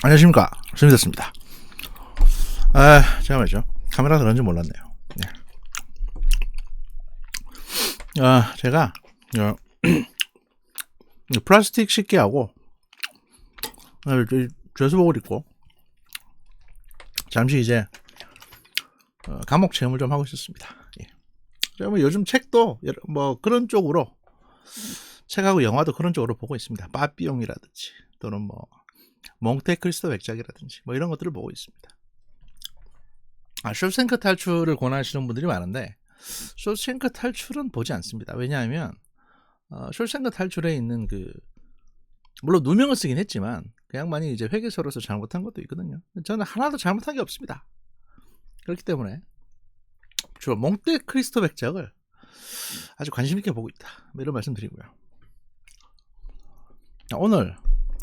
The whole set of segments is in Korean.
안녕하십니까, 수미됐습니다. 제가 말이죠, 카메라가 그런지 몰랐네요. 네. 제가 플라스틱 식기하고 죄수복을 입고 잠시 이제 감옥 체험을 좀 하고 있었습니다. 예. 제가 뭐 요즘 책도 뭐 그런 쪽으로, 책하고 영화도 그런 쪽으로 보고 있습니다. 빠삐용이라든지 또는 뭐 몽테크리스토 백작이라든지 뭐 이런 것들을 보고 있습니다. 쇼생크 탈출을 권하시는 분들이 많은데 쇼생크 탈출은 보지 않습니다. 왜냐하면 쇼생크 탈출에 있는 물론 누명을 쓰긴 했지만 그 양반이 이제 회계사로서 잘못한 것도 있거든요. 저는 하나도 잘못한 게 없습니다. 그렇기 때문에 주로 몽테크리스토 백작을 아주 관심 있게 보고 있다, 뭐 이런 말씀 드리고요. 오늘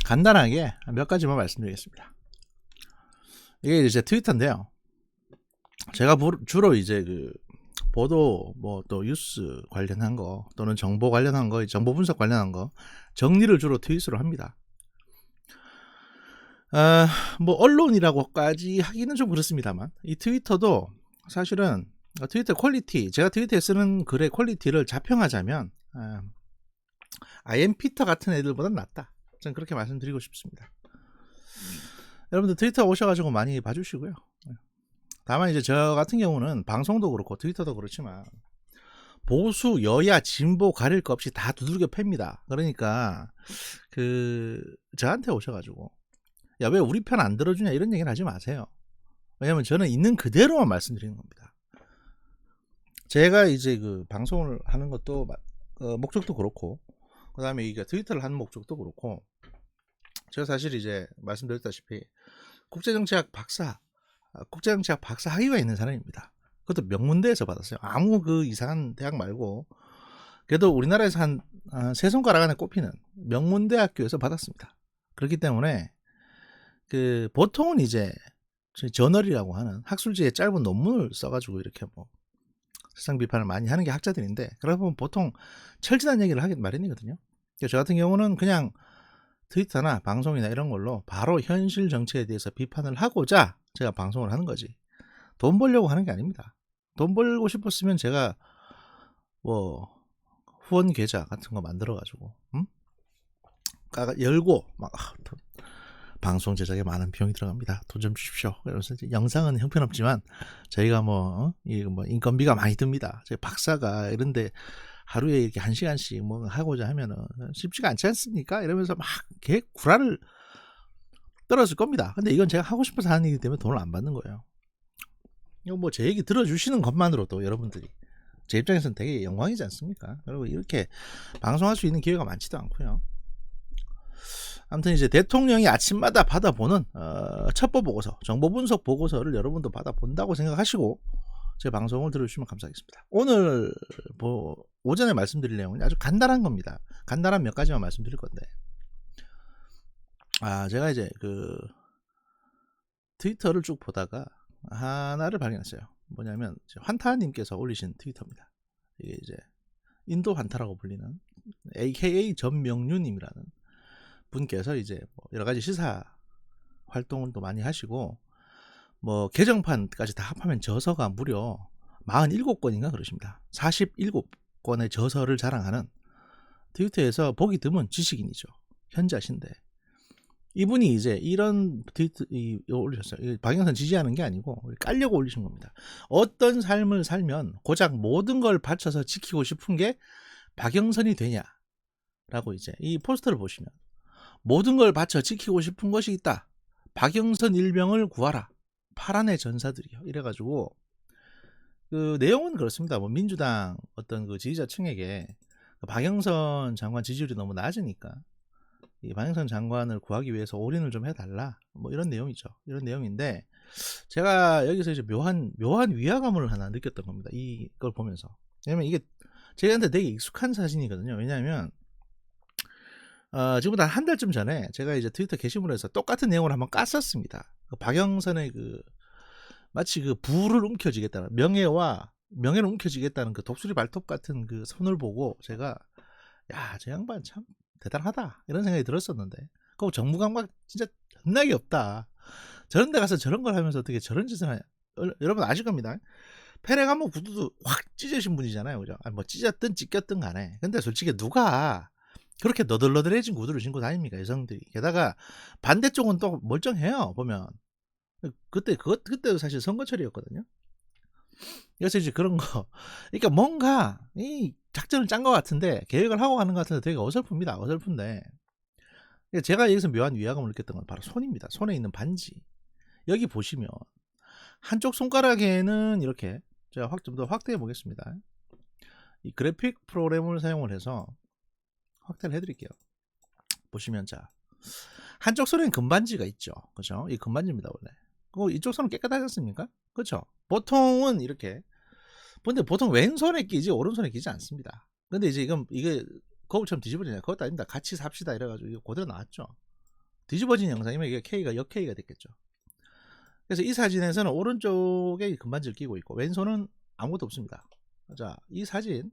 간단하게 몇 가지만 말씀드리겠습니다. 이게 이제 트위터인데요. 제가 주로 이제 보도 뭐 또 뉴스 관련한 거 또는 정보 관련한 거, 정보 분석 관련한 거 정리를 주로 트윗으로 합니다. 뭐 언론이라고까지 하기는 좀 그렇습니다만, 이 트위터도 사실은 트위터 퀄리티, 제가 트위터에 쓰는 글의 퀄리티를 자평하자면 IM피터 같은 애들보단 낫다, 저는 그렇게 말씀드리고 싶습니다. 여러분들 트위터 오셔가지고 많이 봐주시고요. 다만 이제 저 같은 경우는 방송도 그렇고 트위터도 그렇지만 보수, 여야, 진보 가릴 거 없이 다 두들겨 팹니다. 그러니까 저한테 오셔가지고 야, 왜 우리 편 안 들어주냐 이런 얘기는 하지 마세요. 왜냐면 저는 있는 그대로만 말씀드리는 겁니다. 제가 이제 방송을 하는 것도 목적도 그렇고, 그 다음에 이게 트위터를 하는 목적도 그렇고, 제가 사실 이제 말씀드렸다시피 국제정치학 박사 학위가 있는 사람입니다. 그것도 명문대에서 받았어요. 아무 이상한 대학 말고 그래도 우리나라에서 한 세 손가락 안에 꼽히는 명문대학교에서 받았습니다. 그렇기 때문에 보통은 이제 저널이라고 하는 학술지에 짧은 논문을 써가지고 이렇게 뭐 세상 비판을 많이 하는 게 학자들인데, 그러다 보면 보통 철진한 얘기를 하기 마련이거든요. 저 같은 경우는 그냥 트위터나 방송이나 이런 걸로 바로 현실 정치에 대해서 비판을 하고자 제가 방송을 하는 거지, 돈 벌려고 하는 게 아닙니다. 돈 벌고 싶었으면 제가 뭐 후원 계좌 같은 거 만들어 가지고 열고 막 방송 제작에 많은 비용이 들어갑니다, 돈 좀 주십시오. 그래서 영상은 형편없지만 저희가 뭐 인건비가 많이 듭니다. 저희 박사가 이런데 하루에 이렇게 1시간씩 뭐 하고자 하면은 쉽지가 않지 않습니까? 이러면서 막 구라를 떨어질 겁니다. 근데 이건 제가 하고 싶어서 하는 일이기 때문에 돈을 안 받는 거예요. 이거 뭐 제 얘기 들어주시는 것만으로도 여러분들이 제 입장에서는 되게 영광이지 않습니까? 그리고 이렇게 방송할 수 있는 기회가 많지도 않고요. 아무튼 이제 대통령이 아침마다 받아보는 첩보 보고서, 정보 분석 보고서를 여러분도 받아본다고 생각하시고 제 방송을 들어주시면 감사하겠습니다. 오늘 오전에 말씀드릴 내용은 아주 간단한 겁니다. 간단한 몇 가지만 말씀드릴 건데, 제가 이제 트위터를 쭉 보다가 하나를 발견했어요. 뭐냐면 환타님께서 올리신 트위터입니다. 이게 이제 인도 환타라고 불리는 AKA 전명륜님이라는 분께서 이제 뭐 여러 가지 시사 활동을 또 많이 하시고, 뭐 개정판까지 다 합하면 저서가 무려 47권인가 그러십니다. 47권의 저서를 자랑하는, 트위터에서 보기 드문 지식인이죠. 현자신데 이분이 이제 이런 트위터 올리셨어요. 박영선 지지하는 게 아니고 깔려고 올리신 겁니다. 어떤 삶을 살면 고작 모든 걸 바쳐서 지키고 싶은 게 박영선이 되냐라고, 이제 이 포스터를 보시면 모든 걸 바쳐 지키고 싶은 것이 있다, 박영선 일병을 구하라, 파란의 전사들이요, 이래가지고 내용은 그렇습니다. 뭐 민주당 어떤 지지자층에게 박영선 장관 지지율이 너무 낮으니까 이 박영선 장관을 구하기 위해서 올인을 좀 해달라, 뭐 이런 내용이죠. 이런 내용인데 제가 여기서 이제 묘한 위화감을 하나 느꼈던 겁니다, 이걸 보면서. 왜냐면 이게 저희한테 되게 익숙한 사진이거든요. 왜냐하면 지금부터 한 달쯤 전에 제가 이제 트위터 게시물에서 똑같은 내용을 한번 깠었습니다. 박영선의 마치 부를 움켜쥐겠다는, 명예를 움켜쥐겠다는 독수리 발톱 같은 손을 보고 제가 야, 저 양반 참 대단하다 이런 생각이 들었었는데, 그거 정무 감각 진짜 겁나게 없다. 저런 데 가서 저런 걸 하면서 어떻게 저런 짓을 하냐. 여러분 아실 겁니다. 페레가모 구두도 확 찢으신 분이잖아요. 그죠? 아니 뭐 찢었든 찢겼든 간에. 근데 솔직히 누가 그렇게 너덜너덜해진 구두를 신고 다닙니까? 여성들이. 게다가 반대쪽은 또 멀쩡해요. 보면. 그때도 사실 선거철이었거든요. 그래서 이제 그런 거. 그러니까 뭔가 이 작전을 짠 것 같은데 계획을 하고 가는 것 같은데 되게 어설픕니다. 어설픈데. 제가 여기서 묘한 위화감을 느꼈던 건 바로 손입니다. 손에 있는 반지. 여기 보시면 한쪽 손가락에는 이렇게 제가 좀 더 확대해 보겠습니다. 이 그래픽 프로그램을 사용을 해서 확대를 해드릴게요. 보시면 자 한쪽 손에는 금반지가 있죠. 그죠? 이 금반지입니다 원래. 그리고 이쪽 손은 깨끗하지 않습니까? 그렇죠? 보통은 이렇게. 근데 보통 왼손에 끼지 오른손에 끼지 않습니다. 근데 이제 이게 거울처럼 뒤집어지냐? 그것도 아닙니다. 같이 삽시다 이래가지고 이거 그대로 나왔죠. 뒤집어진 영상이면 이게 K가 역-K가 됐겠죠. 그래서 이 사진에서는 오른쪽에 금반지를 끼고 있고 왼손은 아무것도 없습니다. 자, 이 사진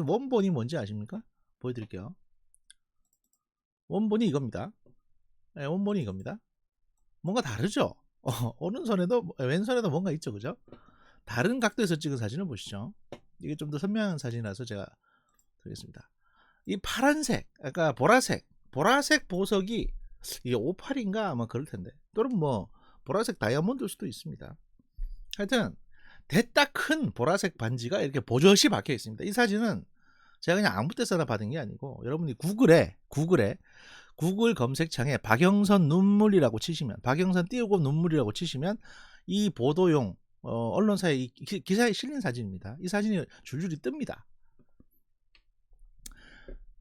원본이 뭔지 아십니까? 보여드릴게요. 원본이 이겁니다. 네, 원본이 이겁니다. 뭔가 다르죠? 오른손에도 왼손에도 뭔가 있죠, 그죠? 다른 각도에서 찍은 사진을 보시죠. 이게 좀 더 선명한 사진이라서 제가 드리겠습니다. 이 파란색, 아까 보라색 보석이 이게 58인가 아마 그럴 텐데, 또는 뭐 보라색 다이아몬드일 수도 있습니다. 하여튼 대따 큰 보라색 반지가 이렇게 보젓이 박혀 있습니다. 이 사진은 제가 그냥 아무 데서나 받은 게 아니고 여러분이 구글 검색창에 박영선 눈물이라고 치시면, 박영선 띄우고 눈물이라고 치시면 이 보도용 언론사의 이 기사에 실린 사진입니다. 이 사진이 줄줄이 뜹니다.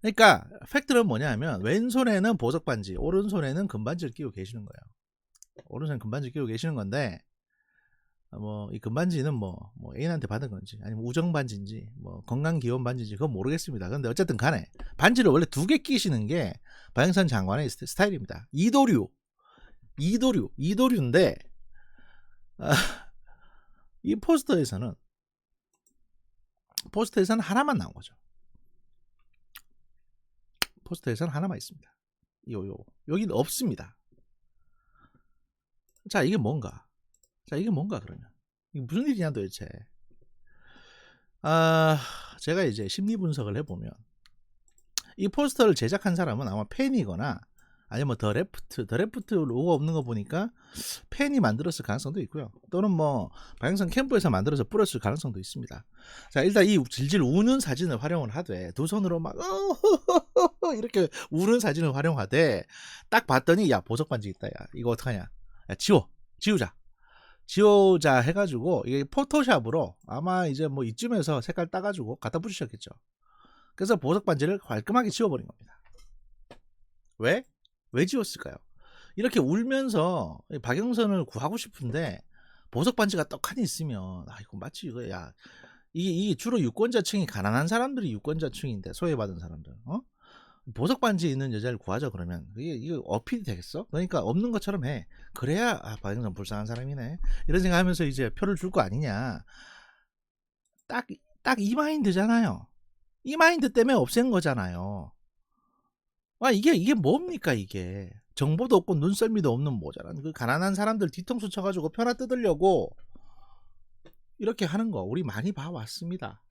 그러니까 팩트는 뭐냐 하면 왼손에는 보석 반지, 오른손에는 금반지를 끼고 계시는 거예요. 오른손에 금반지를 끼고 계시는 건데, 뭐 이 금반지는 뭐 애인한테 받은 건지 아니면 우정 반지인지 뭐 건강 기원 반지인지 그건 모르겠습니다. 근데 어쨌든 간에 반지를 원래 2개 끼시는 게 박영선 장관의 스타일입니다. 이도류인데 이 포스터에서는 하나만 나온 거죠. 포스터에서는 하나만 있습니다. 여기는 없습니다. 자, 이게 뭔가 그러면 이게 무슨 일이냐 도대체. 제가 이제 심리 분석을 해보면 이 포스터를 제작한 사람은 아마 팬이거나 아니면 더 레프트 로고 없는 거 보니까 팬이 만들었을 가능성도 있고요. 또는 뭐 박영선 캠프에서 만들어서 뿌렸을 가능성도 있습니다. 자, 일단 이 질질 우는 사진을 활용을 하되 두 손으로 막 이렇게 우는 사진을 활용하되 딱 봤더니 야 보석 반지 있다, 야 이거 어떡하냐, 야 지우자 해가지고 이게 포토샵으로 아마 이제 뭐 이쯤에서 색깔 따가지고 갖다 붙이셨겠죠. 그래서 보석 반지를 깔끔하게 지워버린 겁니다. 왜 지웠을까요? 이렇게 울면서 박영선을 구하고 싶은데 보석 반지가 떡하니 있으면 이거 마치 이거 야 이게 주로 유권자층이 가난한 사람들이 유권자층인데 소외받은 사람들 보석 반지 있는 여자를 구하자 그러면 이게 어필이 되겠어? 그러니까 없는 것처럼 해. 그래야 박영선 불쌍한 사람이네 이런 생각하면서 이제 표를 줄 거 아니냐. 딱 이 마인드잖아요. 이 마인드 때문에 없앤 거잖아요. 이게 뭡니까 이게. 정보도 없고 눈썰미도 없는 모자란 그 가난한 사람들 뒤통수 쳐가지고 편화 뜯으려고 이렇게 하는 거 우리 많이 봐왔습니다.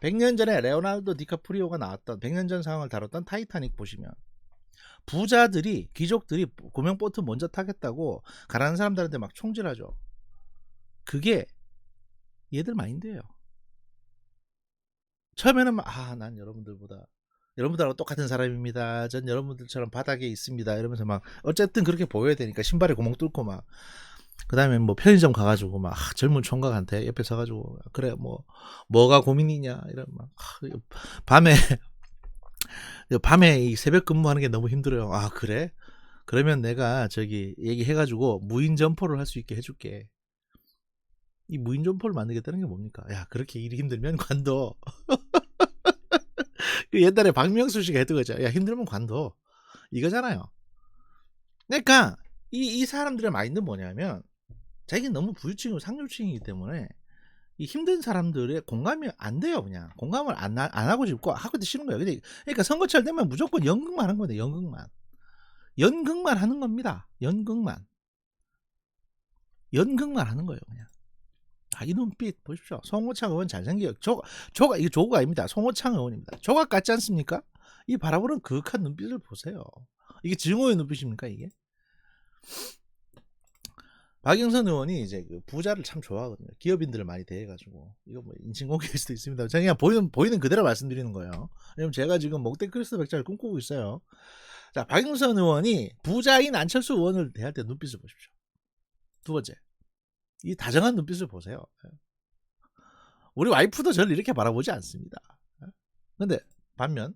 100년 전에 레오나르도 디카프리오가 나왔던 100년 전 상황을 다뤘던 타이타닉 보시면 부자들이 귀족들이 고명보트 먼저 타겠다고 가난한 사람들한테 막 총질하죠. 그게 얘들 마인드예요. 처음에는 난 여러분들하고 똑같은 사람입니다. 전 여러분들처럼 바닥에 있습니다. 이러면서 막 어쨌든 그렇게 보여야 되니까 신발에 구멍 뚫고 막 그 다음에 뭐 편의점 가가지고 막 젊은 총각한테 옆에 서가지고 그래 뭐가 고민이냐 이런 막 밤에 이 새벽 근무하는 게 너무 힘들어요. 그래? 그러면 내가 저기 얘기해가지고 무인 점포를 할 수 있게 해줄게. 이 무인 점포를 만들겠다는 게 뭡니까? 야, 그렇게 일이 힘들면 관둬. 그 옛날에 박명수 씨가 했던 거죠. 야, 힘들면 관둬. 이거잖아요. 그러니까 이 사람들의 마인드는 뭐냐면 자기는 너무 부유층이고 상류층이기 때문에 이 힘든 사람들의 공감이 안 돼요. 그냥 공감을 안 하고 싶고 하기도 싫은 거예요. 그러니까 선거철 되면 무조건 연극만 하는 건데 연극만. 연극만 하는 겁니다. 연극만 하는 거예요. 그냥. 이 눈빛 보십시오. 송호창 의원 잘생겨요. 이게 조가 아닙니다. 송호창 의원입니다. 조각 같지 않습니까? 이 바라보는 그윽한 눈빛을 보세요. 이게 증오의 눈빛입니까 이게? 박영선 의원이 이제 그 부자를 참 좋아하거든요. 기업인들을 많이 대해가지고. 이거 뭐 인신공격일 수도 있습니다. 제가 그냥 보이는 그대로 말씀드리는 거예요. 왜냐면 제가 지금 목대 크리스트 백자를 꿈꾸고 있어요. 자, 박영선 의원이 부자인 안철수 의원을 대할 때 눈빛을 보십시오. 두 번째, 이 다정한 눈빛을 보세요. 우리 와이프도 저를 이렇게 바라보지 않습니다. 근데 반면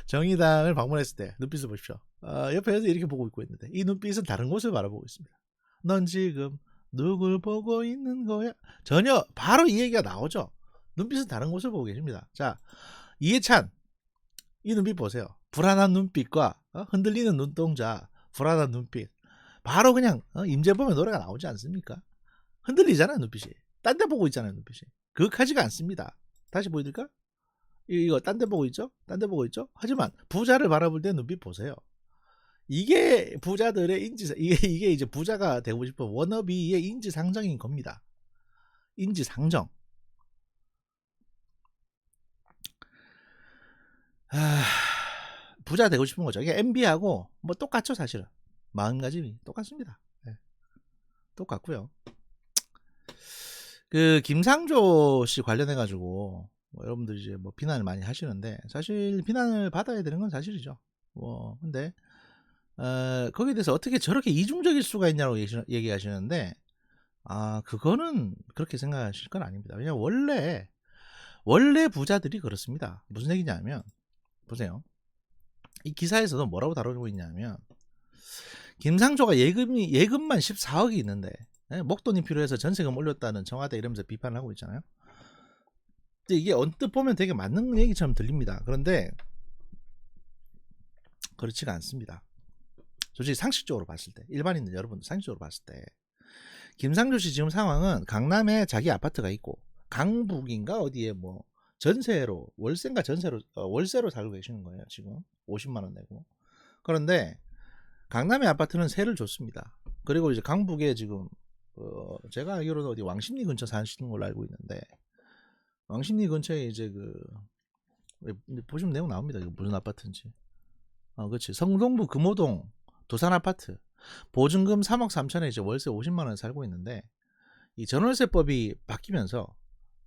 정의당을 방문했을 때 눈빛을 보십시오. 옆에서 이렇게 보고 있는데 이 눈빛은 다른 곳을 바라보고 있습니다. 넌 지금 누굴 보고 있는 거야? 전혀 바로 이 얘기가 나오죠. 눈빛은 다른 곳을 보고 계십니다. 자, 이해찬 이 눈빛 보세요. 불안한 눈빛과 흔들리는 눈동자, 불안한 눈빛. 바로 그냥 임재범의 노래가 나오지 않습니까? 흔들리잖아요 눈빛이. 딴 데 보고 있잖아요 눈빛이. 그윽하지가 않습니다. 다시 보여드릴까? 이거 딴 데 보고 있죠? 딴 데 보고 있죠? 하지만 부자를 바라볼 때 눈빛 보세요. 이게 부자들의 이게 이제 부자가 되고 싶은 워너비의 인지상정인 겁니다. 인지상정. 부자 되고 싶은 거죠. 이게 MB하고 뭐 똑같죠 사실은. 마음가짐이 똑같습니다. 네. 똑같고요. 그 김상조 씨 관련해 가지고 뭐 여러분들이 이제 뭐 비난을 많이 하시는데 사실 비난을 받아야 되는 건 사실이죠. 뭐 근데 거기에 대해서 어떻게 저렇게 이중적일 수가 있냐고 얘기하시는데 그거는 그렇게 생각하실 건 아닙니다. 왜냐면 원래 부자들이 그렇습니다. 무슨 얘기냐면 보세요. 이 기사에서도 뭐라고 다루고 있냐면 김상조가 예금만 14억이 있는데 목돈이 필요해서 전세금 올렸다는 청와대 이러면서 비판을 하고 있잖아요. 근데 이게 언뜻 보면 되게 맞는 얘기처럼 들립니다. 그런데 그렇지가 않습니다. 솔직히 상식적으로 봤을 때, 일반인들 여러분들 상식적으로 봤을 때 김상조 씨 지금 상황은 강남에 자기 아파트가 있고 강북인가 어디에 뭐 전세로 월세인가 월세로 살고 계시는 거예요. 지금 50만 원 내고. 그런데 강남의 아파트는 세를 줬습니다. 그리고 이제 강북에 지금 제가 알기로는 어디 왕십리 근처 사시는 걸로 알고 있는데 왕십리 근처에 이제 보시면 내용 나옵니다. 이거 무슨 아파트인지. 그렇지. 성동구 금호동 도산 아파트. 보증금 3억 3천에 이제 월세 50만 원 살고 있는데 이 전월세법이 바뀌면서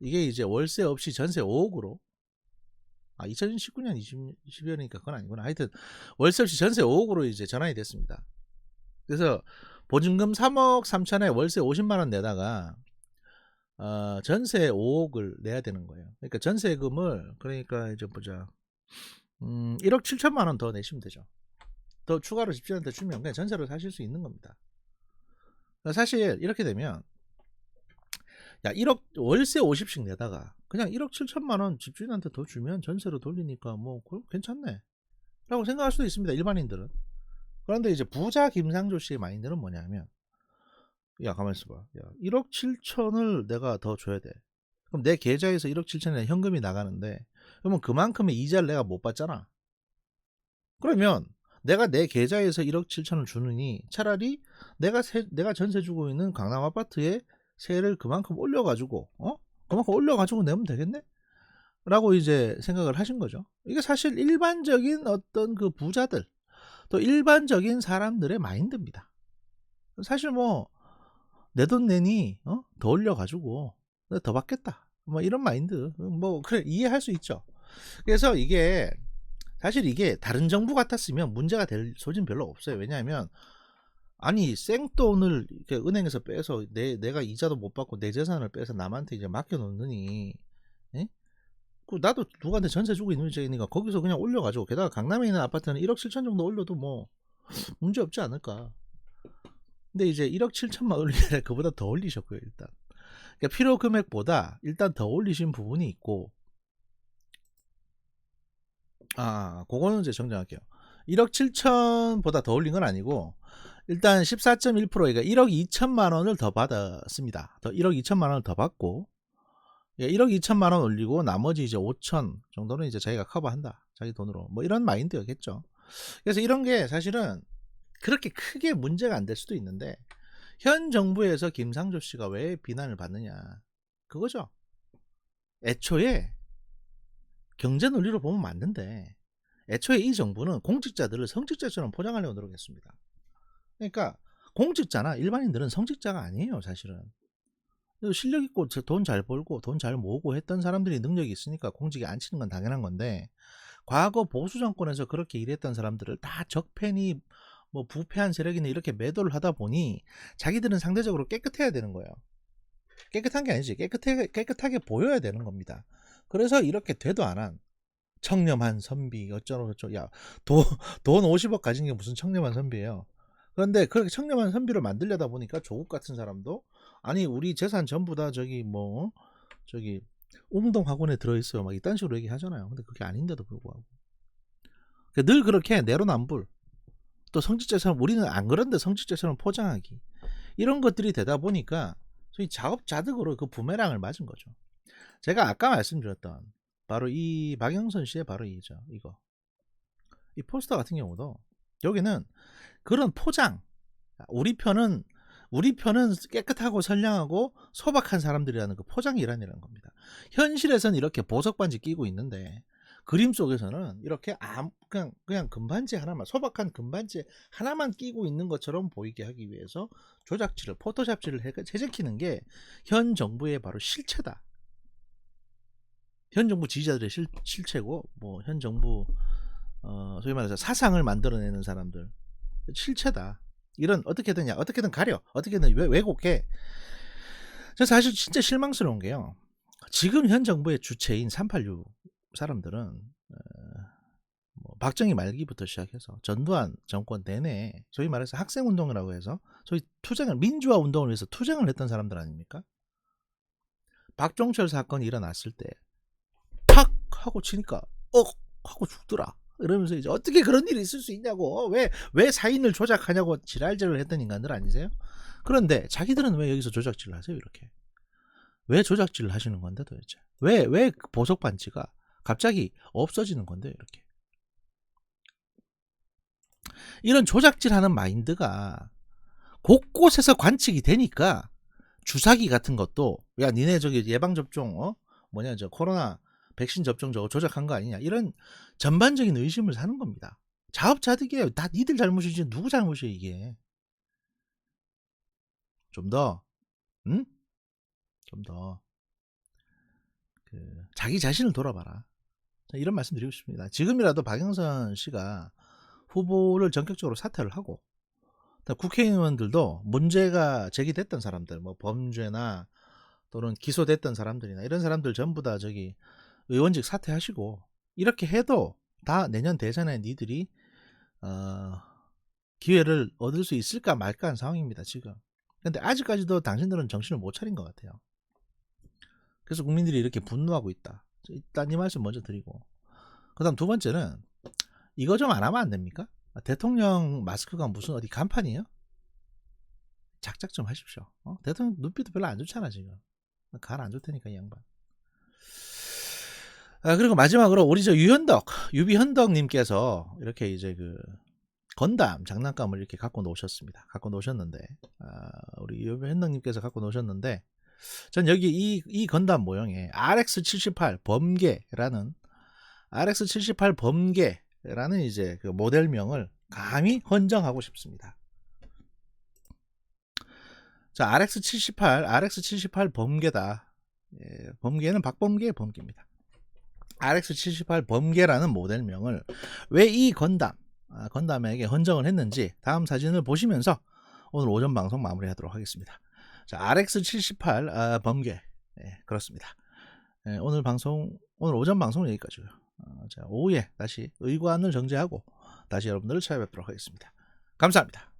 이게 이제 월세 없이 전세 5억으로 2019년 20여니까 그건 아니구나. 하여튼 월세 없이 전세 5억으로 이제 전환이 됐습니다. 그래서 보증금 3억 3천에 월세 50만 원 내다가 전세 5억을 내야 되는 거예요. 그러니까 전세금을 그러니까 이제 보자 1억 7천만 원 더 내시면 되죠. 더 추가로 집주인한테 주면 그냥 전세로 사실 수 있는 겁니다. 사실 이렇게 되면 1억 월세 50씩 내다가 그냥 1억 7천만 원 집주인한테 더 주면 전세로 돌리니까 뭐 괜찮네 라고 생각할 수도 있습니다. 일반인들은. 그런데 이제 부자 김상조 씨의 마인드는 뭐냐면 가만히 있어봐. 1억 7천을 내가 더 줘야 돼. 그럼 내 계좌에서 1억 7천에 현금이 나가는데 그러면 그만큼의 이자를 내가 못 받잖아. 그러면 내가 내 계좌에서 1억 7천을 주느니 차라리 내가 전세 주고 있는 강남 아파트에 세를 그만큼 올려가지고 내면 되겠네? 라고 이제 생각을 하신 거죠. 이게 사실 일반적인 어떤 그 부자들 또 일반적인 사람들의 마인드입니다. 사실 뭐 내 돈 내니 더 올려가지고 더 받겠다 뭐 이런 마인드 뭐 그래 이해할 수 있죠. 그래서 이게 사실 이게 다른 정부 같았으면 문제가 될 소지는 별로 없어요. 왜냐하면 아니 생돈을 이렇게 은행에서 빼서 내가 이자도 못 받고 내 재산을 빼서 남한테 이제 맡겨놓느니 나도 누구한테 전세 주고 있는 입장이니까 거기서 그냥 올려가지고 게다가 강남에 있는 아파트는 1억 7천 정도 올려도 뭐 문제 없지 않을까. 근데 이제 1억 7천만 올리면 그보다 더 올리셨고요. 일단 그러니까 필요 금액보다 일단 더 올리신 부분이 있고 그거는 이제 정정할게요. 1억 7천보다 더 올린 건 아니고 일단 14.1% 그러니까 1억 2천만 원을 더 받았습니다. 1억 2천만 원을 더 받고 1억 2천만 원 올리고 나머지 이제 5천 정도는 이제 자기가 커버한다. 자기 돈으로. 뭐 이런 마인드였겠죠. 그래서 이런 게 사실은 그렇게 크게 문제가 안 될 수도 있는데, 현 정부에서 김상조 씨가 왜 비난을 받느냐, 그거죠. 애초에 경제 논리로 보면 맞는데, 애초에 이 정부는 공직자들을 성직자처럼 포장하려고 노력했습니다. 그러니까 공직자나 일반인들은 성직자가 아니에요, 사실은. 실력 있고 돈 잘 벌고 돈 잘 모으고 했던 사람들이 능력이 있으니까 공직에 앉히는 건 당연한 건데, 과거 보수 정권에서 그렇게 일했던 사람들을 다 적폐니 뭐 부패한 세력이니 이렇게 매도를 하다 보니 자기들은 상대적으로 깨끗해야 되는 거예요. 깨끗한 게 아니지, 깨끗하게 보여야 되는 겁니다. 그래서 이렇게 되도 안 한 청렴한 선비 어쩌고 저쩌고, 야, 돈 50억 가진 게 무슨 청렴한 선비예요. 그런데 그렇게 청렴한 선비를 만들려다 보니까 조국 같은 사람도, 아니 우리 재산 전부 다 저기 우문동 학원에 들어있어요, 막 이딴 식으로 얘기하잖아요. 근데 그게 아닌데도 불구하고 늘 그렇게 내로남불, 또 성직자처럼, 우리는 안 그런데 성직자처럼 포장하기, 이런 것들이 되다 보니까 소위 자업자득으로 그 부메랑을 맞은 거죠. 제가 아까 말씀드렸던 바로 이 박영선 씨의 바로 이죠. 이 포스터 같은 경우도 여기는 그런 포장, 우리 편은 깨끗하고 선량하고 소박한 사람들이라는 그 포장이라는 겁니다. 현실에서는 이렇게 보석 반지 끼고 있는데, 그림 속에서는 이렇게 그냥 금반지 하나만, 소박한 금반지 하나만 끼고 있는 것처럼 보이게 하기 위해서 조작질을, 포토샵질을 해제키는 게 현 정부의 바로 실체다. 현 정부 지지자들의 실체고, 뭐 현 정부 소위 말해서 사상을 만들어내는 사람들 실체다. 이런 어떻게든 가려, 어떻게든 왜곡해. 저 사실 진짜 실망스러운 게요, 지금 현 정부의 주체인 386 사람들은 뭐 박정희 말기부터 시작해서 전두환 정권 내내 소위 말해서 학생운동이라고 해서 소위 투쟁을, 민주화 운동을 위해서 투쟁을 했던 사람들 아닙니까? 박종철 사건이 일어났을 때 탁 하고 치니까 하고 죽더라, 이러면서 이제 어떻게 그런 일이 있을 수 있냐고, 왜 사인을 조작하냐고 지랄질을 했던 인간들 아니세요? 그런데 자기들은 왜 여기서 조작질을 하세요? 이렇게 왜 조작질을 하시는 건데 도대체 왜 보석 반지가 갑자기 없어지는 건데, 이렇게 이런 조작질하는 마인드가 곳곳에서 관측이 되니까 주사기 같은 것도, 야 니네 저기 예방접종 저 코로나 백신 접종 저거 조작한 거 아니냐, 이런 전반적인 의심을 사는 겁니다. 자업자득이에요. 다 니들 잘못이지 누구 잘못이에요 이게. 좀 더 자기 자신을 돌아봐라, 이런 말씀 드리고 싶습니다. 지금이라도 박영선 씨가 후보를 전격적으로 사퇴를 하고, 국회의원들도 문제가 제기됐던 사람들, 뭐 범죄나 또는 기소됐던 사람들이나 이런 사람들 전부 다 저기 의원직 사퇴하시고, 이렇게 해도 다 내년 대선에 니들이 기회를 얻을 수 있을까 말까 하는 상황입니다 지금. 근데 아직까지도 당신들은 정신을 못 차린 것 같아요. 그래서 국민들이 이렇게 분노하고 있다. 일단 이 말씀 먼저 드리고, 그 다음 두 번째는 이거 좀 안 하면 안 됩니까? 대통령 마스크가 무슨 어디 간판이에요? 작작 좀 하십시오. 대통령 눈빛도 별로 안 좋잖아 지금. 간 안 좋다니까 이 양반. 그리고 마지막으로 우리 저 유비현덕님께서 이렇게 이제 그 건담 장난감을 이렇게 갖고 노셨는데, 우리 유비현덕님께서 갖고 노셨는데, 전 여기 이 건담 모형에 RX78 범계라는 이제 그 모델명을 감히 헌정하고 싶습니다. 자, RX78 범계다. 예, 범계는 박범계의 범계입니다. RX78 범계라는 모델명을 왜 이 건담에게 헌정을 했는지 다음 사진을 보시면서 오늘 오전 방송 마무리하도록 하겠습니다. 자, RX78 범계, 그렇습니다. 오늘 오전 방송은 여기까지고요. 자, 오후에 다시 의관을 정제하고 다시 여러분들을 찾아뵙도록 하겠습니다. 감사합니다.